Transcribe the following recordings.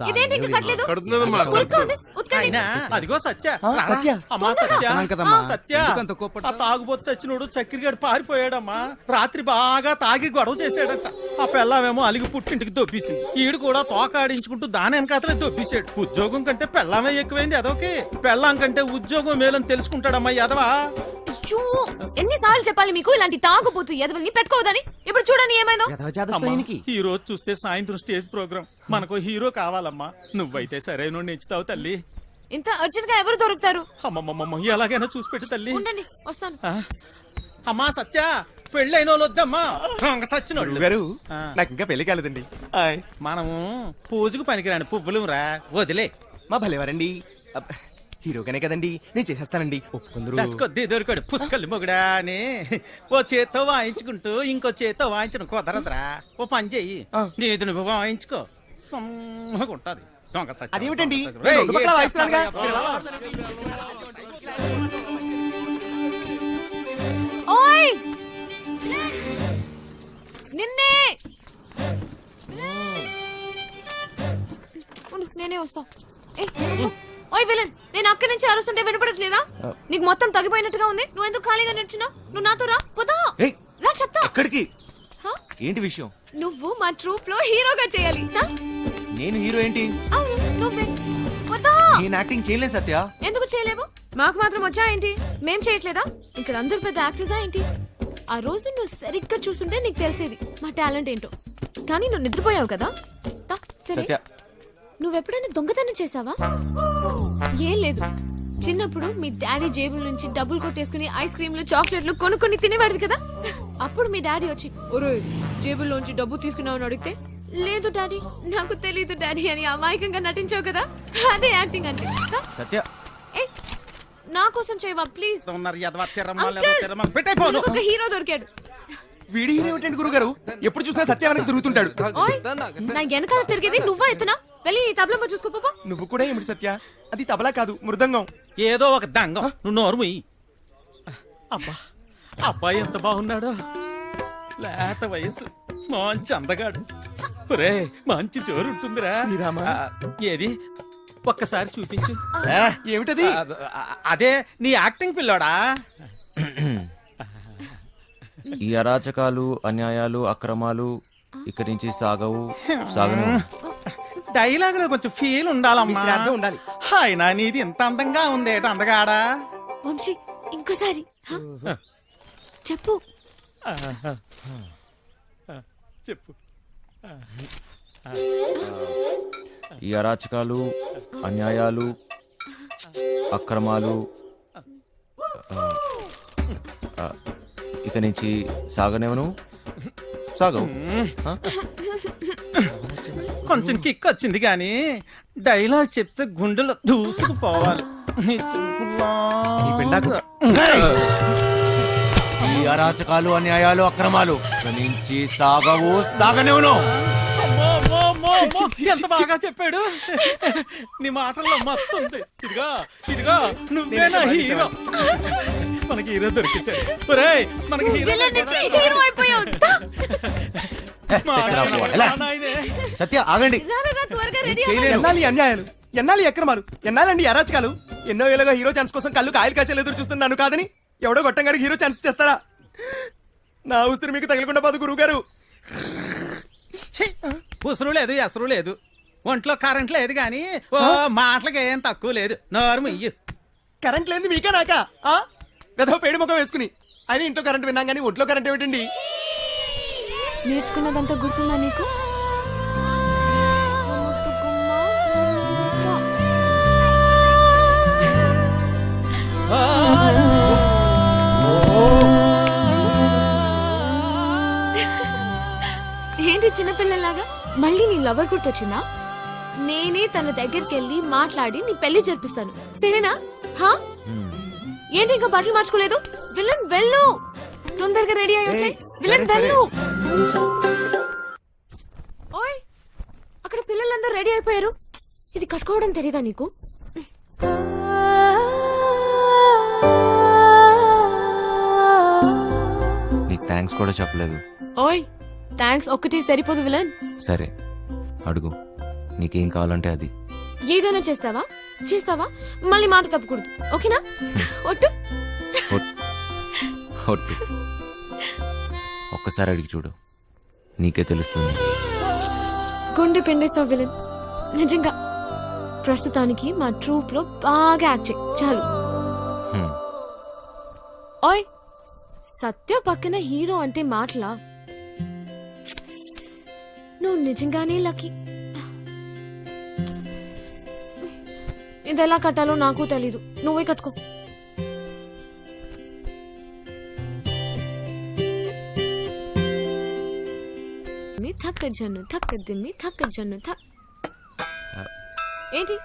ఇదేంటి ఇంకా కట్టలేదు? కడుతున్నదమ్మా. ఉరుక్కోండి, ఉతకండి. అయినా అదిగో సత్య సత్య. అమ్మా సత్య కదమ్మా. సత్య ఆ తాగుబోతు సచ్చినోడు చక్కెరగాడు పారిపోయాడమ్మా. రాత్రి బాగా తాగి గొడవ చేశాడట. ఆ పెళ్ళామేమో అలిగి పుట్టింటికి దొబ్బేసింది. ఈడు కూడా తోక ఆడించుకుంటూ దాని వెనకాతలే దొబ్బేశాడు. ఉద్యోగం కంటే పెళ్ళామే ఎక్కువైంది అదొకే. పెళ్ళాం కంటే ఉద్యోగం మేలని తెలుసుకుంటాడమ్మా ఎదవా. అయ్యో, ఎన్నిసార్లు చెప్పాలి మీకు ఇలాంటి తాగుబోతు ఎదవల్ని పెట్టుకోవద్దని? ఇప్పుడు చూడండి ఏమైందో. ఈ రోజు చూస్తే సాయంత్రం స్టేజ్ ప్రోగ్రామ్. మనకు హీరో కావాలమ్మా. నువ్వైతే సరైన నెచ్చుతావు తల్లి. ఇంత అర్జెంట్ గా ఎవరు దొరుకుతారు? అమ్మమ్మమ్మ ఎలాగైనా చూసి పెట్టు తల్లి. ఉండండి, వస్తాను. అమ్మా సత్య పెళ్ళైన వాళ్ళు వద్దమ్మా. సచ్చినోళ్ళు గారు నాకు ఇంకా పెళ్లి కాలేదండి. మనము పూజకు పనికిరాని పువ్వులు రా, వదిలే. మా భలేవారండి. హీరోగానే కదండి, నేను చేసేస్తానండి. ఒప్పుకుందరు. దశకొద్ది దొరికాడు పుష్కలు మొగుడా అని ఓ చేత్తో వాయించుకుంటూ ఇంకో చేత్తో వాయించడం కుదరదురా. ఓ పని చెయ్యి, నీది నువ్వు వాయించుకో, సమ్మగా ఉంటది. దొంగ సత్యం. అదేమిటండి, రేయ్, రెండు పక్కల ఏ వాయిస్తున్నానుగా. ఓయ్ నిన్నే ఉండు, నేనే వస్తా. ఓయ్ విలన్, నేను అక్కడి నుంచి అరుస్తుంటే వినపడట్లేదా? నీకు మొత్తం తగ్గిపోయినట్టుగా ఉంది. నువ్వు ఎందుకు ఖాళీగా నిల్చున్నావు? నువ్వు నాతో రా, పోతా రా, చెప్తా. ఎక్కడికి? ఏంటి విషయం? నువ్వు మా ట్రూప్ లో హీరోగా చేయాలి. నేను హీరో ఏంటి? అవును, నువ్వే. పోతా. నేను యాక్టింగ్ చేయలేను సత్య. ఎందుకు చేయలేవు? మాకు మాత్రం వచ్చా ఏంటి? మేం చేయట్లేదా? ఇక్కడ అందరు పెద్ద యాక్టర్సా ఏంటి? ఆ రోజు నువ్వు సరిగ్గా చూస్తుంటే నీకు తెలిసేది మా టాలెంట్ ఏంటో. కానీ నువ్వు నిద్రపోయావు కదా. సరే, సత్య, నువ్వెప్పుడైనా దొంగతనం చేసావా? ఏం లేదు, చిన్నప్పుడు మీ డాడీ జేబుల నుంచి డబ్బులు కొట్టేసుకుని ఐస్ క్రీమ్లు చాక్లెట్లు కొనుక్కొని తినేవాడివి కదా. అప్పుడు మీ డాడీ వచ్చి ఒరే జేబుల్లోంచి డబ్బు తీసుకున్నావు అని అడిగితే, లేదు డాడీ, నాకు తెలీదు డాడీ అని అమాయకంగా నటించావు కదా. అదే యాక్టింగ్ అంటే. సత్య, నా కోసం చేయవా ప్లీజ్? పెట్టైపోను. ఒక హీరో దొరికాడు. వీడి హీరో ఏంటండి గురుగారు? ఎప్పుడు చూసినా సత్య వెనక తిరుగుతుంటాడు. ఓయ్, నా వెనకాల తిరిగేది నువ్వా ఎత్తునా? వెళ్ళి తబలమ్మ చూసుకో పాపా. నువ్వు కూడా ఏమిటి సత్య? అది తబలా కాదు, మృదంగం. ఏదో ఒక దంగం. నువ్వు నోరు ముయ్యి. అబ్బా, అబ్బాయి ఎంత బాగున్నాడో. లేత వయసు, మంచి అందగాడు. ఒరే మంచి జోరు ఉంటుందిరా. శ్రీరామ. ఏది ఒక్కసారి చూపించు. ఏమిటది? అదే నీ యాక్టింగ్ పిల్లోడా. ఈ అరాచకాలు, అన్యాయాలు, అక్రమాలు ఇక్కడి నుంచి సాగను. డైలాగ్ లో కొంచెం ఫీల్ ఉండాలమ్మా. శ్రాద్ధం ఉండాలి. అయినా నీది ఇంత అందంగా ఉందేట అందగాడా. వంశీ, ఇంకోసారి చెప్పు. చెప్పు. ఈ అరాచకాలు, అన్యాయాలు, అక్రమాలు ఇక నుంచి సాగవు. కొంచెం కిక్ వచ్చింది కానీ డైలాగ్ చెప్తే గుండెలో దూసుకుపోవాలి. ఈ అరాచకాలు, అన్యాయాలు, అక్రమాలు ఇక నుంచి సాగనేవును. ఎంత బాగా చెప్పాడు. నీ మాటల్లో మస్తు ఉంది. ఇదిగా నువ్వేనా హీరో. మనకి హీరో దొరికేశాడు. ఒరేయ్, మనకి హీరో అయిపోయావు. సత్య ఆగండి. ఎన్నాలి అన్యాయాలు, ఎన్నాలి అక్రమాలు, ఎన్నాలండి అరాచకాలు. ఎన్నో ఏళ్ళగా హీరో ఛాన్స్ కోసం కళ్ళు కాయలు కాచేలు ఎదురు చూస్తున్నాను కాదని ఎవడో గొట్టంగాడికి హీరో ఛాన్స్ చేస్తారా? నా ఉసురు మీకు తగలకుండా పోదు గురువు గారు. ఉసురు లేదు, ఎసరు లేదు, ఒంట్లో కరెంట్ లేదు గాని ఓ మాటలకి ఏం తక్కువ లేదు. నోరు ఇయ్యు. కరెంట్ లేని మీకా నాకా? వెధవ పేడి ముఖం వేసుకుని ఆయన ఇంట్లో కరెంట్ విన్నాం కానీ ఒంట్లో కరెంట్ ఏమిటండి? నేర్చుకున్నదంతా గుర్తుందా నీకు? ఏంటి చిన్నపిల్లలాగా మళ్ళీ నీ లవర్ గుర్తొచ్చిందా? నేనే తన దగ్గరికి వెళ్ళి మాట్లాడి నీ పెళ్లి జరిపిస్తాను, సరేనా? ఏంటి ఇంకా బట్టలు మార్చుకోలేదు? విలన్ వెళ్ళు, తొందరగా రెడీ అయ్యి వచ్చాయి. విలన్ వెళ్ళు. ఓయ్, అక్కడ పిల్లలందరూ రెడీ అయిపోయారు. ఇది కట్టుకోవడం తెలీదా నీకు? నీకు థ్యాంక్స్ కూడా చెప్పలేదు. ఓయ్, థ్యాంక్స్ ఒక్కటి సరిపోదు విలన్. సరే అడుగు. నీకేం కావాలంటే అది. ఏదైనా చేస్తావా చేస్తావా మళ్ళీ మాట తప్పకూడదు ఓకేనా ఒట్టు ఒట్టు. ఒక్కసారి అడిగి చూడు, నీకే తెలుస్తుంది. గుండె పిండేస్తావు విలన్ నిజంగా. ప్రస్తుతానికి మా ట్రూప్ లో బాగా యాక్ట్ చేయి చాలు. హ్మ్. ఓయ్ సత్య పక్కన హీరో అంటే మాటలా? నువ్వు నిజంగానే లక్కీ. ఇది ఎలా కట్టాలో నాకు తెలీదు, నువ్వే కట్టుకో. థక్క జన్ను థక్క దిమ్మి థక్క జన్ను ఏంటి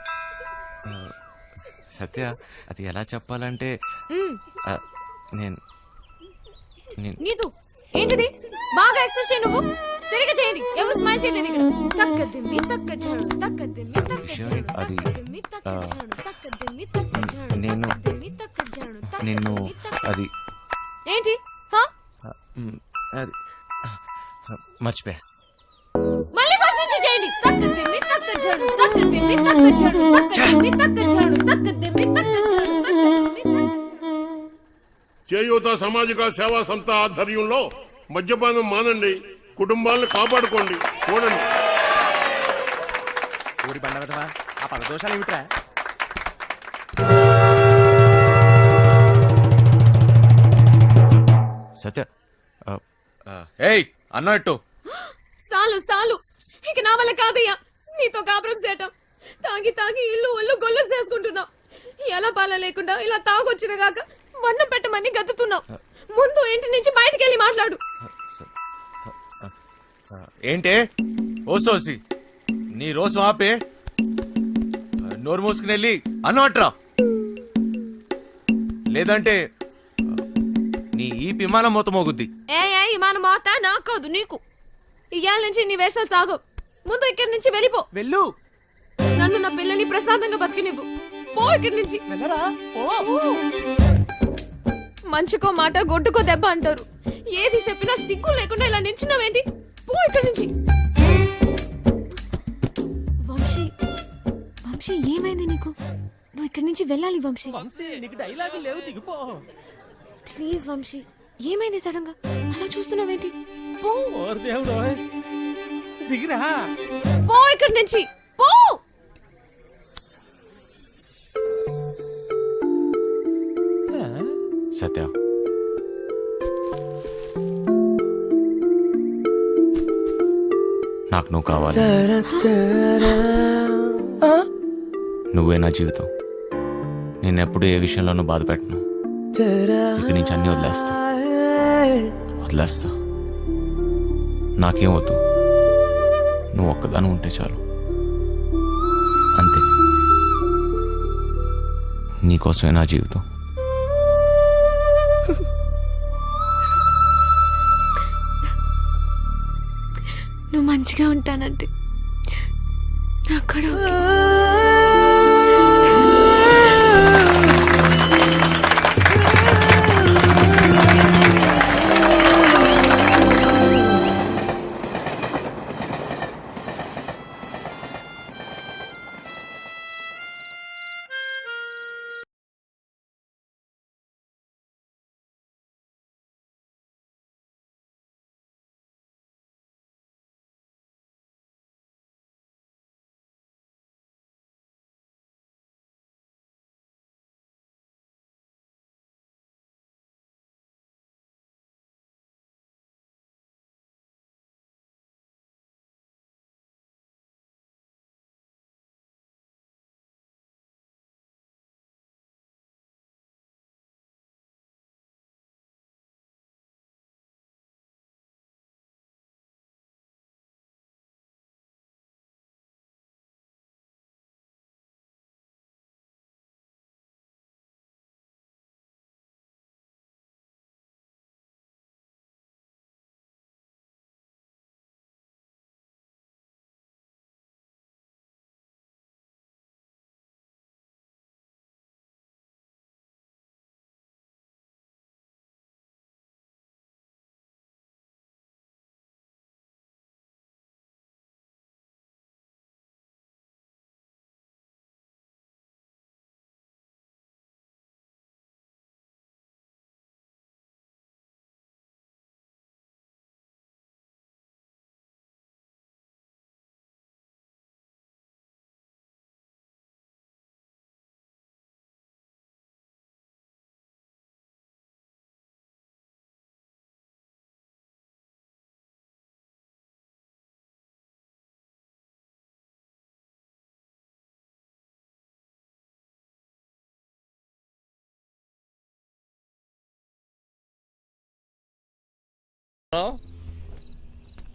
సత్య, అది ఎలా చెప్పాలంటే మ్, ఆ, నేను నేను నీతు ఏంటిది బాగా ఎక్స్ప్రెస్ చేయి నువ్వు. సరిగా చేయండి, ఎవరు స్మైల్ చేయలేదు ఇక్కడ. తక్క దిమ్మి తక్క జను తక్క దిమ్మి తక్క విషయం జను అది, తక్క దిమ్మి తక్క జను తక్క దిమ్మి తక్క జను నేను తక్క దిమ్మి తక్క జను తక్క నిన్ను దిమ్మి తక్క. అది ఏంటి హా? అది మర్చిపోయా. మళ్ళీ ఫస్ట్ నుంచి చేయండి. తక్క దిమ్మి తక్క జను తక్క దిమ్మి తక్క జను తక్క దిమ్మి తక్క జను తక్క దిమ్మి తక్క జను తక్క దిమ్మి తక్క. చేయూత సామాజిక సేవా సంస్థ ఆధ్వర్యంలో మద్యపానం మానండి, కుటుంబాలను కాపాడుకోండి. చూడండి. ఊరి బండవదవా ఆ పదదోషాలు ఏమిట్రా? సత్య, ఏయ్ అన్నట్టు సాలు సాలు ఇక నా వల్ల కాదయ్యా నీతో కాపురం చేయటం. తాగి తాగి ఇల్లు ఒళ్ళు గొల్లు చేసుకుంటున్నావు. ఎలా పాల లేకుండా ఇలా తాగొచ్చిన గాక మన్నం పెట్టమని గతుతున్నావు. ముందు ఇంటి నుంచి బయటికి వెళ్ళి మాట్లాడు. ఏంటే ఓ సోసి, నీ రోజు ఆపే, నోరు మూసుకుని వెళ్ళి అన్నట్రా, లేదంటే నీ ఈ విమానం మొత్తం మోగుద్ది. ఏ మన మాత నాకు కాదు నీకు. ఇవాళ నుంచి నీ వేషాలు సాగు. ముందు ఇక్కడి నుంచి వెళ్ళిపో. వెళ్ళు. నన్ను నా పిల్లని ప్రశాంతంగా బతికినివ్వు. పో ఇక్కడి నుంచి. వెళ్ళరా ఓ. మంచికో మాట గొడ్డుకో దెబ్బ అంటారు. ఏది చెప్పినా సిగ్గు లేకుండా ఇలా నించున్నావేంటి? పో ఇక్కడి నుంచి. వంశీ వంశీ ఏమైంది నీకు? నువ్వు ఇక్కడి నుంచి వెళ్ళాలి వంశీ. వంశీ నీకు డైలాగు లేవు, దిగిపో. ప్లీజ్ వంశీ ఏమైంది సడన్ గా అలా చూస్తున్నావేంటి? పో ఓరి దేవుడు, దిగిరా. పో ఇక్కడి నుంచి పో. సత్య, నాకు నువ్వు కావాలి. నువ్వే నా జీవితం. నేనెప్పుడు ఏ విషయంలోనూ బాధ పెట్టను. ఇక నుంచి అన్ని వదిలేస్తా. నాకేం వద్దు, నువ్వు ఒక్కదాని ఉంటే చాలు, అంతే. నీకోసమే నా జీవితం. నువ్వు మంచిగా ఉంటానంటే నాకు కూడా ఓకే.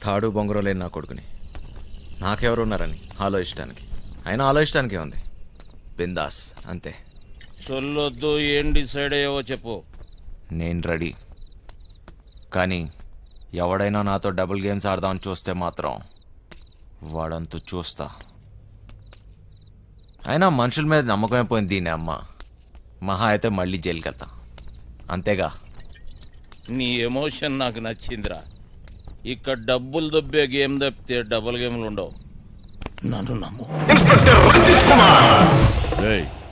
తాడు బొంగరం లేని నా కొడుకుని నాకెవరున్నారని ఆలోచించడానికి అయినా ఆలోచించడానికే ఉంది బిందాస్ అంతే. సొల్లొద్దు, ఏం డిసైడ్ అయ్యావో చెప్పు. నేను రెడీ, కానీ ఎవడైనా నాతో డబుల్ గేమ్స్ ఆడదామని చూస్తే మాత్రం వాడంతూ చూస్తా. అయినా మనుషుల మీద నమ్మకమే పోయింది దీని అమ్మ. మహా అయితే మళ్ళీ జైలుకి వెళ్తా అంతేగా. నీ ఎమోషన్ నాకు నచ్చిందిరా. ఇక్కడ డబ్బులు దొబ్బే గేమ్ తప్పితే డబుల్ గేమ్లు ఉండవు. నన్ను నమ్ము.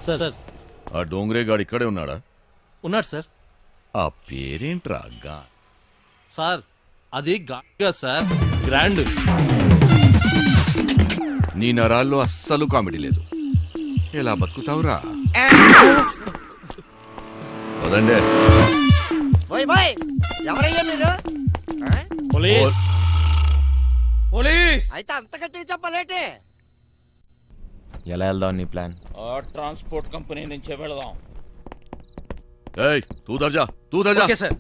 సార్ ఆ డోంగ్రే గాడు ఇక్కడే ఉన్నాడా? ఉన్నాడు సార్. ఆ పేరేంట్రా? సార్ అది గా సార్, గ్రాండ్. నీ నరాల్లో అస్సలు కామెడీ లేదు. ఎలా బతుకుతావురా? పదండే. ఎవరయ్యా మీరు? పోలీస్. పోలీస్ అయితే అంత గట్టిగా చెప్పలేటే. ఎలా వెళ్దాం నీ ప్లాన్? ఆ ట్రాన్స్పోర్ట్ కంపెనీ నుంచే వెళదాం. ఏయ్ తూ దర్జా, తూ దర్జా. Okay sir.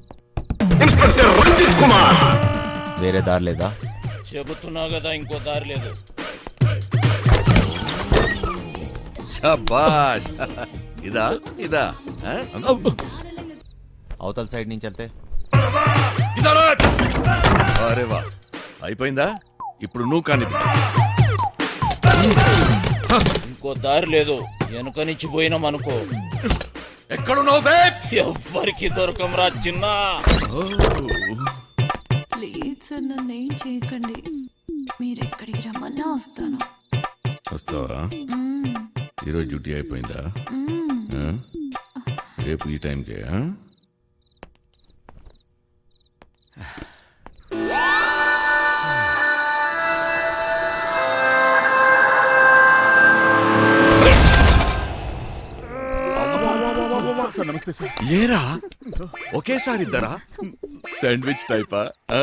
వేరే దారి లేదా? చెబుతున్నా కదా, ఇంకో దారి లేదు. శాబాష్. ఇదా ఇదా ఆ? అవతల సైడ్ నుంచి వెళ్తే అరే వా, అయిపోయిందా? ఇప్పుడు నువ్వు కానీ ఇంకో దారి లేదు. వెనుక నుంచి పోయినాం అనుకో, ఎక్కడున్నావు బేబ్? ఎవ్వరికి దొరకంరా చిన్న. ప్లీజ్ సార్ నన్ను ఏం చేయకండి. మీరు ఎక్కడికి రమ్మన్నా వస్తాను. వస్తావా? ఈరోజు డ్యూటీ అయిపోయిందా? ఆ? రేపు ఈ టైంకే? ఆ? ఏరా ఒకేసారి ఇద్దరా? శాండ్విచ్ టైపా? ఆ?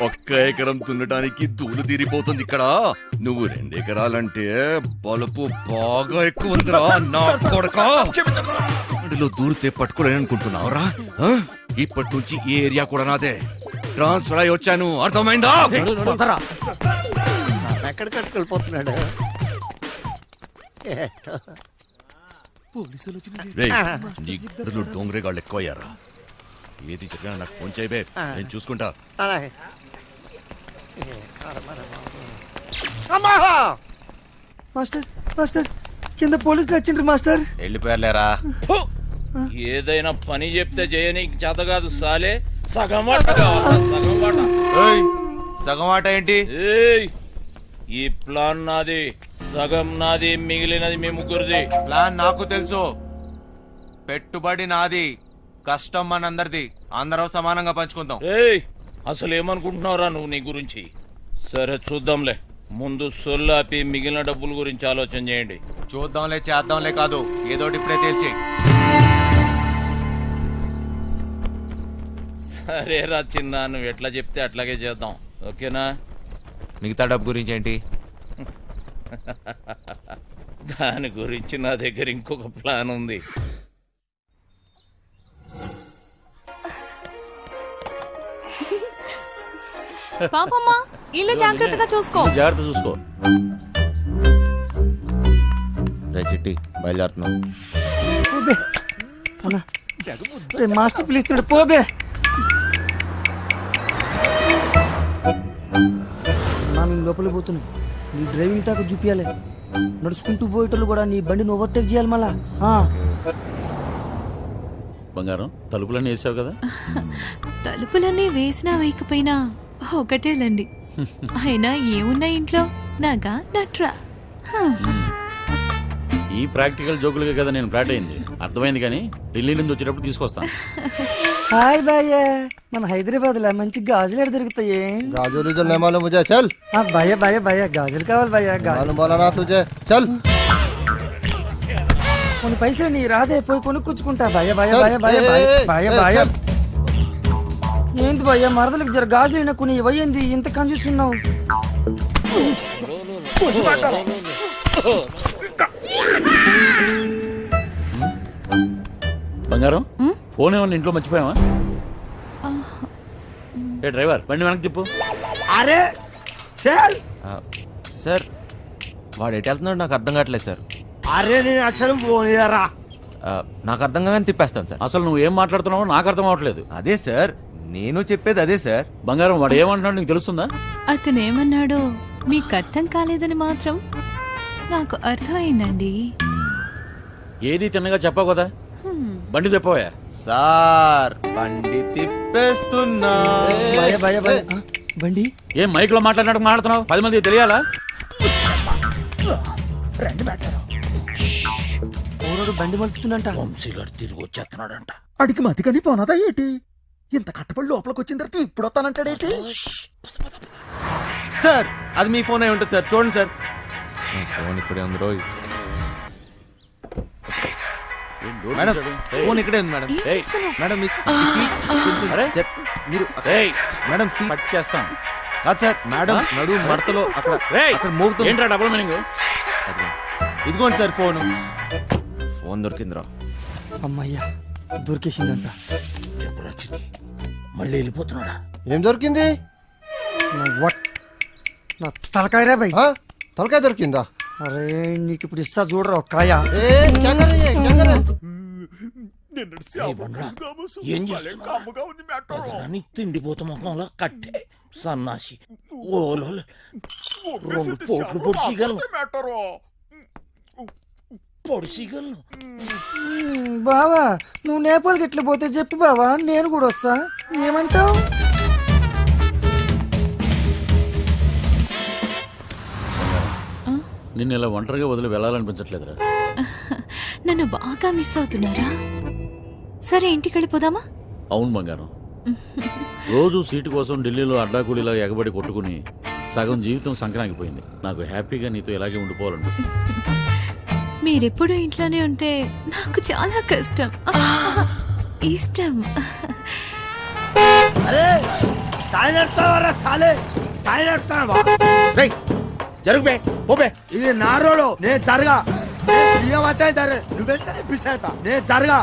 ఒక్క ఎకరం దున్నడానికి ధూళి తీరిపోతుంది ఇక్కడ. నువ్వు 2 ఎకరాలంటే బలుపు బాగా ఎక్కువ ఉందిరా నా కొడకా. అందులో దూరితే పట్టుకోలేని అనుకుంటున్నావురా? ఆ? ఇప్పటి నుంచి ఈ ఏరియా కూడా నాదే. ట్రాన్స్ఫర్ అయి వచ్చాను, అర్థమైందా? ఎక్కడికి వెళ్ళిపోతున్నాడు? రేయ్, నీ గుడ్డలో డోంగ్రే గాళ్ళు ఎక్కువయ్యారా? ఏది చెప్పినా నాకు ఫోన్ చేయబే, నేను చూసుకుంటా. అలాగే. మాస్టర్ మాస్టర్ కింద పోలీసులు వచ్చిండ్రు మాస్టర్. వెళ్ళిపోయారులేరా. ఏదైనా పని చెప్తే చేయనీకి చేత కాదు సాలే. సగం వాట కావాలా? సగం వాట. ఏయ్, సగం ఆట ఏంటి? ఏయ్, ఈ ప్లాన్ నాది, సగం నాది, మిగిలినది మీ ముగ్గురిది. ప్లాన్ నాకు తెలుసు. పెట్టుబడి నాది, కష్టం మనందరిది. అందరం సమానంగా పంచుకుందాం. ఏయ్, అసలు ఏమనుకుంటున్నావురా నువ్వు నీ గురించి? సరే చూద్దాంలే. ముందు సొల్లాపి మిగిలిన డబ్బుల గురించి ఆలోచన చేయండి. చూద్దాంలే చేద్దాంలే కాదు, ఏదోటి ఇప్పుడే తేల్చి. సరేరా చిన్న, నువ్వు ఎట్లా చెప్తే అట్లాగే చేద్దాం. ఓకేనా? మిగతా డబ్బు గురించి ఏంటి? దాని గురించి నా దగ్గర ఇంకొక ప్లాన్ ఉంది. పాపమ్మా ఇల్లు జాగ్రత్తగా చూసుకో. జాగ్రత్త చూసుకో. రే చిట్టి, బయలుదేరుతున్నాం. మాస్టర్ పిలుస్తున్నాడు, పోబే. నేను లోపల పోతున్నాను. నీ డ్రైవింగ్ టాక్ చూపించాలి. నడుచుకుంటూ పోయేటోళ్ళు కూడా నీ బండిని ఓవర్టేక్ చేయాలి మళ్ళా. బంగారం, తలుపులన్నీ వేసావు కదా? తలుపులన్నీ వేసినా వేయకపోయినా ఒకటేలండి. అయినా ఏమున్నా ఇంట్లో నాగా నట్రా. ఈ ప్రాక్టికల్ జోకులుగా కదా నేను ఫ్లాట్ అయింది. అర్థమైంది, కానీ ఢిల్లీ నుంచి వచ్చేటప్పుడు తీసుకొస్తాను. హాయ్ భయ్య, మన హైదరాబాద్ లో మంచి గాజులు ఎక్కడ దొరుకుతాయి? गाजर उजर नहीं मालूम मुझे, चल। భయ్య భయ్య భయ్య గాజులు కావాలి భయ్య. मालूम बोला ना तुझे, चल। కొన్ని పైసలు నీ రాదే, పోయి కొనుక్కుంటా. భయ్య భయ్య భయ్య భయ్య భయ్య భయ్య భయ్య. ఏంది భయ్య, మరదలకు జర గాజులు అయినా కొన్ని ఇవ్వయింది, ఇంత కన్ఫ్యూస్తున్నావు? బంగారం, ఫోన్ ఏమన్నా ఇంట్లో మర్చిపోయావా? ఏ డ్రైవర్ బండి వెనక్కి తిప్పు. అరే చల్ సార్ వాడు ఎటు వెళ్తున్నాడు నాకు అర్థం కావట్లేదు సార్. అరే నేను అసలు పోనీయరా. నాకు అర్థం కాగానే తిప్పేస్తాను సార్. అసలు నువ్వు ఏం మాట్లాడుతున్నావో నాకు అర్థం అవ్వట్లేదు. అదే సార్ నేను చెప్పేది అదే సార్. బంగారం వాడు ఏమంటున్నాడు నీకు తెలుస్తుందా? అతనేమన్నాడో మీకు అర్థం కాలేదని మాత్రం నాకు అర్థమైందండి. ఏది తిన్నగా చెప్పావు కదా, బండి తిప్పవా? సార్ బండి తిప్పేస్తున్నా. భయ భయ భయ బండి ఏం మైక్ లో మాట్లాడుతున్నావు? 10 మంది తెలియాలా? ఓరోడు బండి మలుపుతుందంట. వంశీగాడు తిరిగి వచ్చేస్తున్నాడంట. అడిగి మతికని పోనదా ఏంటి? ఇంత కట్టబడి లోపలికి వచ్చిన తర్వాత ఇప్పుడు వస్తానంటాడేంటి? సార్ అది మీ ఫోన్ అయి ఉంటుంది సార్, చూడండి సార్. ఫోన్ ఇక్కడే ఉంది రోయ్. మేడం ఫోన్ ఇక్కడే ఉంది మేడం. ఏం చేస్తున్నావ్? మేడం మీ సీట్ కొంచెం అరే. మీరు ఏయ్, మేడం సీట్ కట్ చేస్తాను. కాదు సార్, మేడం నడు మడతలో అక్కడ రేయ్, అక్కడ మోగుతుంది. ఏంట్రా డబుల్ మీనింగ్? ఇదిగోండి సార్ ఫోన్ దొరికిందిరా. అమ్మయ్యా దొరికేసిందంట. ఎప్పుడు వచ్చింది? మళ్ళీ వెళ్ళిపోతున్నాడా? ఏం దొరికింది? నా తలకాయ రే భయ్. ఆ? తలకాయ దొరికిందా? అరే నీకు ఇప్పుడు ఇస్తా చూడరా ఒక్కాయ. ఏ క్యా కర్ రही है? क्या कर रहे हैं? ఏం చేస్తున్నావు? తిండిపోత ముఖంలో కట్టే సన్నాసి. ఓలో 2 పోట్లు పొడిచిగలను. పొడిచిగలను. బావా నువ్వు నేపాల్కి ఎట్లా పోతే చెప్పు బావా, నేను కూడా వస్తా. ఏమంటావు? నిన్ను ఇలా ఒంటరిగా వదిలి వెళ్ళాలనిపించట్లేదురా. నన్ను బాగా మిస్ అవుతున్నారా? సరే ఇంటికి వెళ్ళిపోదామా? అవును బంగారం, రోజు సీటు కోసం ఢిల్లీలో అడ్డాకూలీలా ఎగబడి కొట్టుకుని సగం జీవితం సంక్రాంతిపోయింది. నాకు హ్యాపీగా నీతో ఇలాగే ఉండిపోవాలనిపిస్తుంది. మీరెప్పుడు ఇంట్లోనే ఉంటే నాకు చాలా కష్టం. ఇష్టం. అరే తాయినెడతావరా సాలే, తాయినెడతావా? జరుగుబే పోబే. ఇది నా రోడు, నేను జరగా. సీఎం అయితే నువ్వెంత పిసేత. నేను జరగా,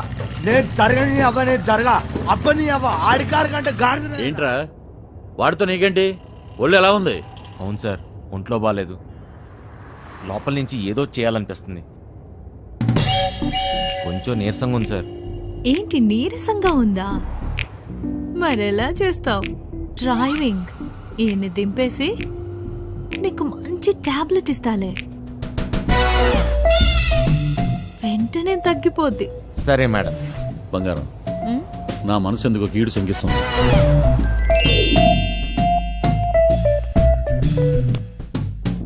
నేను జరగని అవ్వ, నేను జరగా అబ్బని అవ్వ. ఆడికారు కంటే గాడి. ఏంట్రా వాడితో నీకేంటి? ఒళ్ళు ఎలా ఉంది? అవును సార్, ఒంట్లో బాగాలేదు. లోపల నుంచి ఏదో చేయాలనిపిస్తుంది. కొంచెం నీరసంగా ఉంది సార్. ఏంటి నీరసంగా ఉందా? మరెలా చేస్తావు? డ్రైవింగ్ ఈయన్ని దింపేసి నీకు మంచి టాబ్లెట్ ఇస్తాలే, వెంటనే తగ్గిపోద్ది. సరే మేడం. బంగారం, నా మనసు ఎందుకో కీడు శంకిస్తుంది.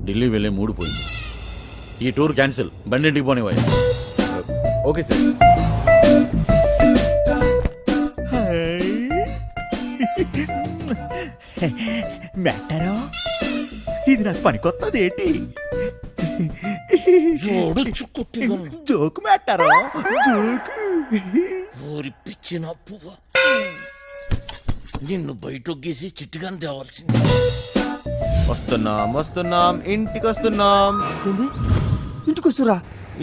ఢిల్లీ వెళ్ళే మూడు పోయింది. ఈ టూర్ క్యాన్సిల్, బండింటికి పోనివ్వాలి. Okay sir. మెట్టరో ఇది నాకు పనికొత్తది ఏంటి? జోడుచ్చు కుట్టిగలను. జోకు మెట్టరో జోకు. ఊరి పిచ్చిన పువ్వ, నిన్ను బయటొగ్గేసి చిట్టుగాని తేవాల్సింది. వస్తున్నాం ఇంటికి వస్తున్నాం. ఏంది ఇంటికి వస్తురా?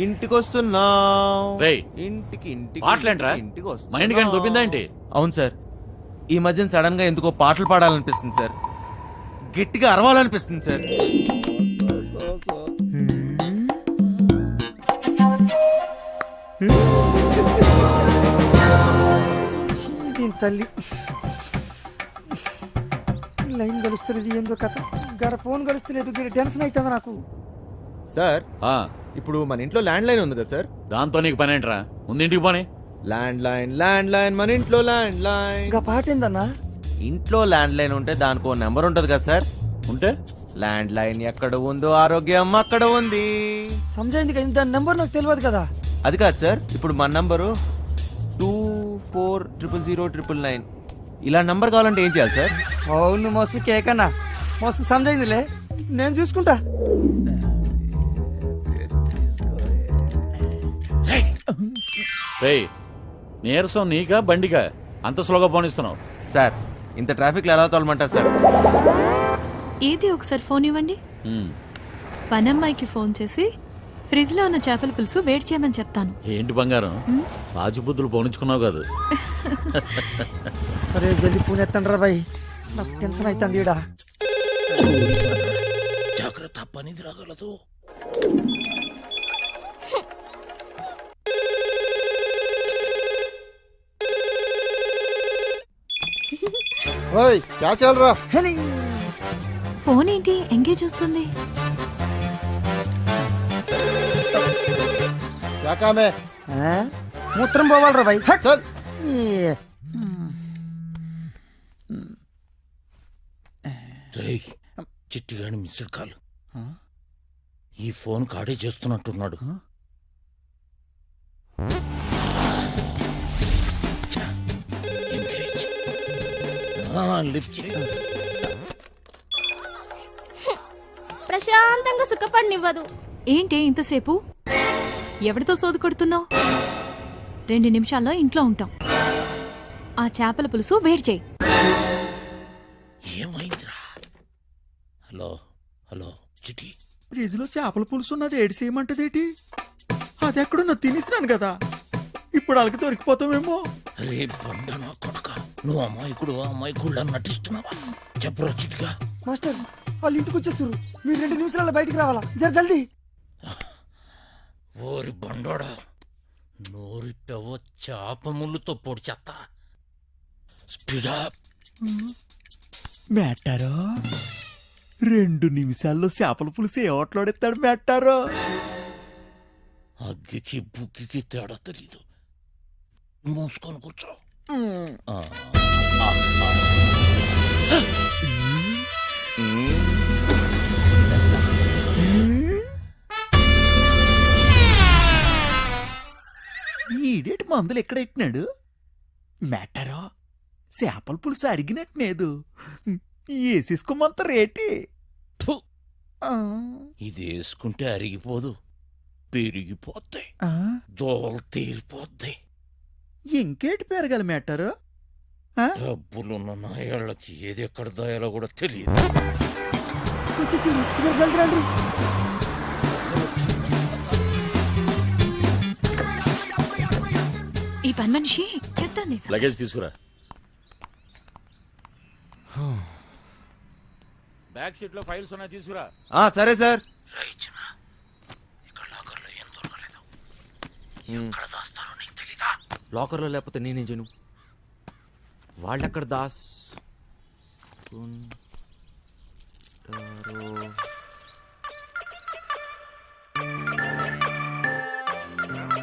ఇంటికి వస్తున్నాం. రేయ్, ఇంటికి పాటలేంట్రా? ఇంటికి వస్తున్నాం. మైండ్ కానీ దొబ్బిందా ఏంటి? అవును సార్, ఈ మధ్యన సడన్ గా ఎందుకో పాటలు పాడాలనిపిస్తుంది సార్. గట్టిగా అరవాలనిపిస్తుంది సార్. దీని తల్లి లైన్ గలుస్తున్నది ఏందో కథ. గడ ఫోన్ గలుస్తలేదు, గడ టెన్షన్ అవుతుంది నాకు. సార్ ఆ, ఇప్పుడు మన ఇంట్లో ల్యాండ్ లైన్ ఉంది కదా సార్. దాంతో నీకు పని ఏంట్రా? ముందు ఇంటికి పోనీ. ల్యాండ్ లైన్ మన ఇంట్లో ల్యాండ్ లైన్. ఇంకా పాట ఏందన్నా? ఇంట్లో ల్యాండ్ లైన్ ఉంటే దానికో నెంబర్ ఉంటది కదా సార్. ఉంటే ల్యాండ్ లైన్ ఎక్కడ ఉందో ఆరోగ్యం అక్కడ ఉంది. సమజైంది కదా, దాని నెంబర్ నాకు తెలియదు కదా. అది కాదు సార్, ఇప్పుడు మన నంబరు 24000999. ఇలా నంబర్ కావాలంటే ఏం చేయాలి సార్? అవును మస్తు కేకన్నా, మస్తు సమజైందిలే, నేను చూసుకుంటా. రేయ్, నీరసం నీకా బండికా? అంత స్లోగా పోనిస్తున్నావు సార్ ఇంత ట్రాఫిక్లో ఎలా తోలమంటారు సార్? ఏది ఒకసారి ఫోన్ ఇవ్వండి. ఉమ్, పనమ్మాయికి ఫోన్ చేసి ఫ్రిడ్జ్ లో ఉన్న చేపల పులుసు వేడి చేయమని చెప్తాను. ఏంటి బంగారం, రాజుబుద్ధులు పోనించుకున్నావు కాదు. అరే జల్దీ పూణె ఎత్తండి రా బాయ్. నాకు టెన్షన్ అవుతుంది ఈడ. జాగ్రత్త, పనిది రాగలదు. ఓయ్ క్యా చల్ రా హెలి. ఫోన్ ఏంటి ఎంగేజ్ వస్తుంది? క్యా కామ్ హై ఆ? మూత్రం పోవాలరా భయ్. హట్. చల్ ఈ- రేయ్, చిట్టిగాని మిస్డ్ కాల్. ఈ ఫోన్ కాడే చేస్తున్నట్టున్నాడు. ఛ, ఎంగేజ్. లిఫ్ట్ చేయి. ప్రశాంతంగా సుఖపడినివ్వదు. ఏంటి ఇంతసేపు? ఎవరితో సోదు కొడుతున్నావు? 2 నిమిషాల్లో ఇంట్లో ఉంటాం. ఆ చేపల పులుసు వేడి చేయి. ఏమైందిరా? Hello hello Chitti. ఫ్రిడ్జ్ లో చేపల పులుసు ఉన్నది ఏడు చేయమంటదేటి? అది ఎక్కడున్నా తినేసినాను కదా, ఇప్పుడు వాళ్ళకి దొరికిపోతామేమో. రే బండనా కొడక, నువ్వు అమ్మాయికుడు నటిస్తున్నావా? చెప్పరా చిటిగా. మాస్టర్ వాళ్ళు ఇంటికి వచ్చేస్తారు, మీరు 2 నిమిషాల్లో బయటికి రావాలా, జర జల్దీ. ఓరి బండోడా, నోరిట్టవో చేప ముళ్ళుతో పొడి చెత్త. స్పీడా. మేటారో 2 నిమిషాల్లో చేపల పులుసు ఏ ఓట్లాడెత్తాడు మేటారో. అగ్గికి బుగ్గికి తేడా తెలీదు. మూసుకొని కూర్చో. ఆ. ఈడేటి మందులు ఎక్కడ ఎట్టినాడు మేటారో? చేపల పులుసు అరిగినట్లేదు, వేసేసుకోమంత రేటి. థు, ఇది వేసుకుంటే అరిగిపోదు, పెరిగిపోద్ది, దోలు తీరిపోద్ది. ఇంకేటి పెరగాలి మేటారో? డబ్బులున్న నాయాళ్ళకి ఏది ఎక్కడ దాయాలో కూడా తెలియదు. వచ్చేసిండు, జర జల్దీ రండి. ఈ పని మనిషి చెత్తంది. లగేజ్ తీసుకురా. బ్యాక్ సీట్ లో ఫైల్స్ ఉన్నాయి, తీసుకురా. సరే సార్. రైచిన, ఇక్కడ లాకర్లో ఏం దొరకలేదు. ఎక్కడ దాస్తారో నీకు తెలీదా? లాకర్లో లేకపోతే నేనేం చేయను? వాళ్ళెక్కడ దాస్